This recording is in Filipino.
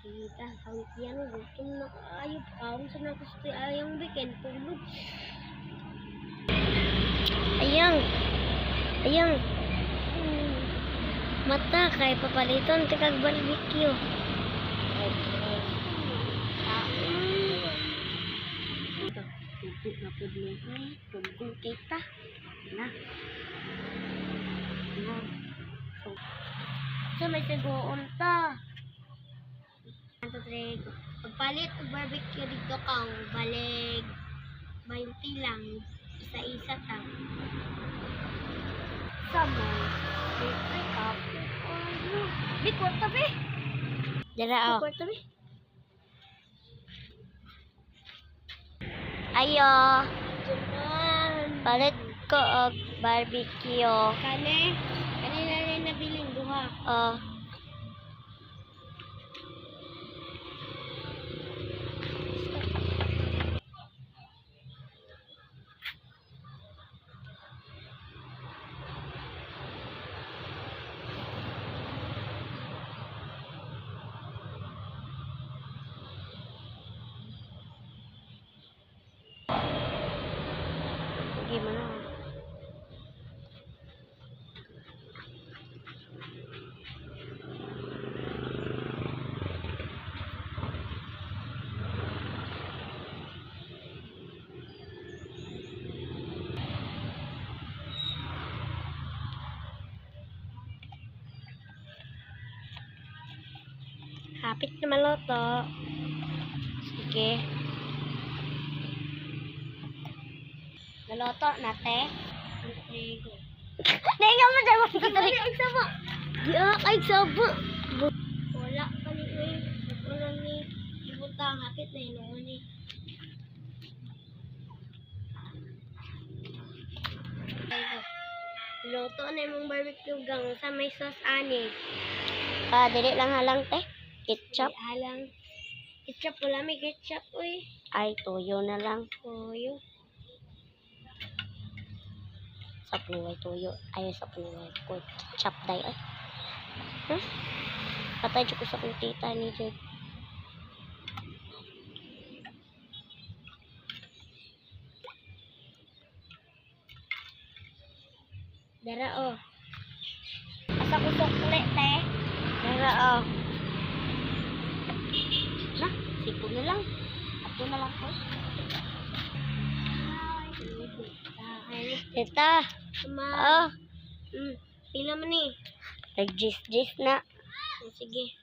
Kita, kawit yan. Gutom na ayop. Kaon sa na gusto ayang weekend. Tulog. Ayang. Ayang. Mata kay papaliton. Tikag barbecue. Tugtog na po din. Tugtog kita. Na. Na. So may sigoon ta. Pagpalit og barbecue dito kang balig 20 lang. Isa-isa ta. Sama. Ay kapo. Di kwarta be. Dira oh. Di kwarta be. Ayo. Palit ko og barbecue. Kani na nabiling duha. Gimana? Hapit na maluto. Sige. Maluto na, te. Nenga mo dyan mo. Ay, sabo. Di ay, sabo. Wala ka ni Uy. Wala ni. Ipunta ang hapit na inuun ni. Luto na yung barbecue gang sa may sauce ani. Dili lang halang, te. Ketchup. Halang. Ketchup, wala may ketchup, uy. Ay, tuyo na lang. Tuyo. Sa pluway tuyo. Ay, sa pluway. Ketchup day, ay. Huh? Patay ko sa kong tita ni Jed. Dara, oh. Asa ko sukle, te. Dara, oh. Na, sipo na lang. Ato na lang po. Tita. Oh. Pila man ni? Nag-gis-gis na. Sige.